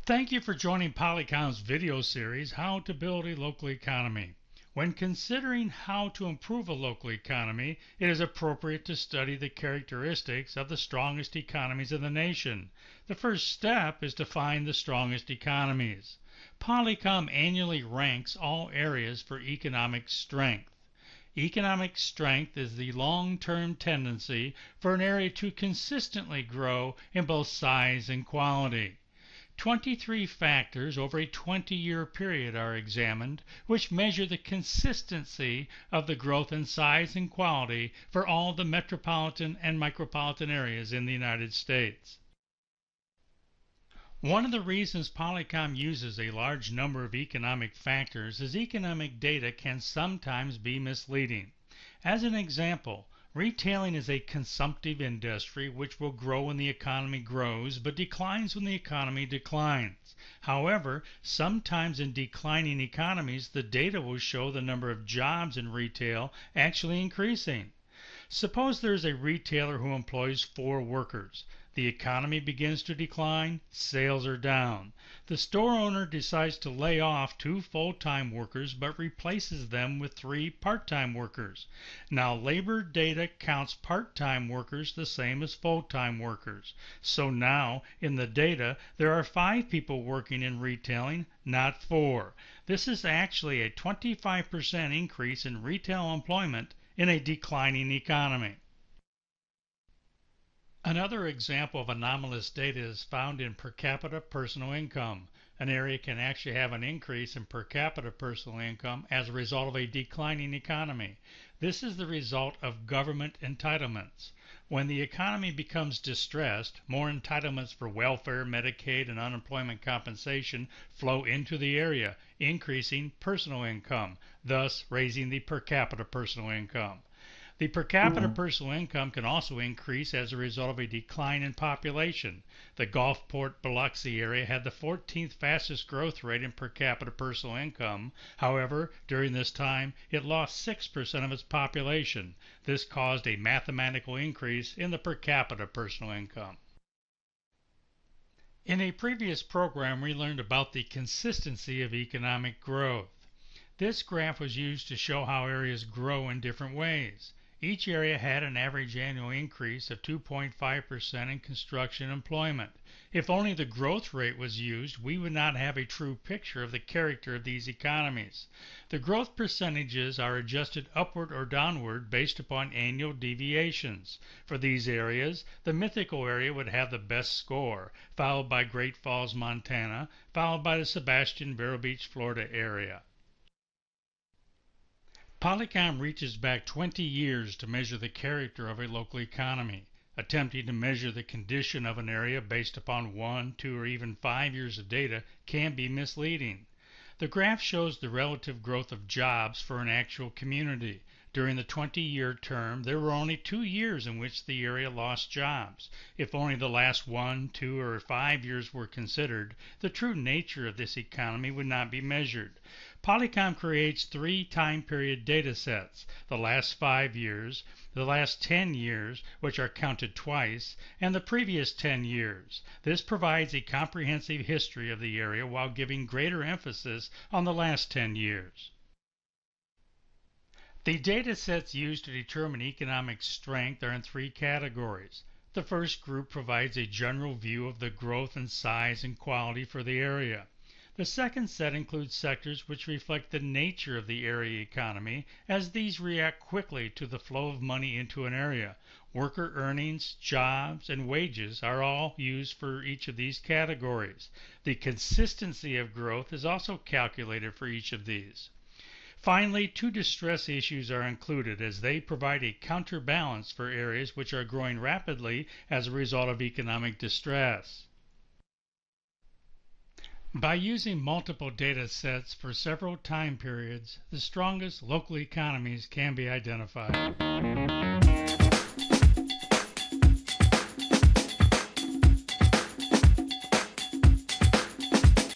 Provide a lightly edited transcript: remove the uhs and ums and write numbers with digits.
Thank you for joining Polycom's video series, How to Build a Local Economy. When considering how to improve a local economy, it is appropriate to study the characteristics of the strongest economies in the nation. The first step is to find the strongest economies. Polycom annually ranks all areas for economic strength. Economic strength is the long-term tendency for an area to consistently grow in both size and quality. 23 factors over a 20-year period are examined, which measure the consistency of the growth in size and quality for all the metropolitan and micropolitan areas in the United States. One of the reasons Polycom uses a large number of economic factors is economic data can sometimes be misleading. As an example, retailing is a consumptive industry which will grow when the economy grows but declines when the economy declines. However, sometimes in declining economies, the data will show the number of jobs in retail actually increasing. Suppose there is a retailer who employs 4 workers. The economy begins to decline, sales are down. The store owner decides to lay off 2 full-time workers but replaces them with 3 part-time workers. Now labor data counts part-time workers the same as full-time workers. So now in the data there are 5 people working in retailing, not 4. This is actually a 25% increase in retail employment in a declining economy. Another example of anomalous data is found in per capita personal income. An area can actually have an increase in per capita personal income as a result of a declining economy. This is the result of government entitlements. When the economy becomes distressed, more entitlements for welfare, Medicaid, and unemployment compensation flow into the area, increasing personal income, thus raising the per capita personal income. The per capita personal income can also increase as a result of a decline in population. The Gulfport Biloxi area had the 14th fastest growth rate in per capita personal income. However, during this time, it lost 6% of its population. This caused a mathematical increase in the per capita personal income. In a previous program, we learned about the consistency of economic growth. This graph was used to show how areas grow in different ways. Each area had an average annual increase of 2.5% in construction employment. If only the growth rate was used, we would not have a true picture of the character of these economies. The growth percentages are adjusted upward or downward based upon annual deviations. For these areas, the mythical area would have the best score, followed by Great Falls, Montana, followed by the Sebastian Vero Beach, Florida area. Polycom reaches back 20 years to measure the character of a local economy. Attempting to measure the condition of an area based upon 1, 2, or even 5 years of data can be misleading. The graph shows the relative growth of jobs for an actual community. During the 20-year term, there were only 2 years in which the area lost jobs. If only the last 1, 2, or 5 years were considered, the true nature of this economy would not be measured. Polycom creates 3 time period data sets: the last 5 years, the last 10 years, which are counted twice, and the previous 10 years. This provides a comprehensive history of the area while giving greater emphasis on the last 10 years. The data sets used to determine economic strength are in 3 categories. The first group provides a general view of the growth in size and quality for the area. The second set includes sectors which reflect the nature of the area economy, as these react quickly to the flow of money into an area. Worker earnings, jobs, and wages are all used for each of these categories. The consistency of growth is also calculated for each of these. Finally, 2 distress issues are included, as they provide a counterbalance for areas which are growing rapidly as a result of economic distress. By using multiple data sets for several time periods, the strongest local economies can be identified.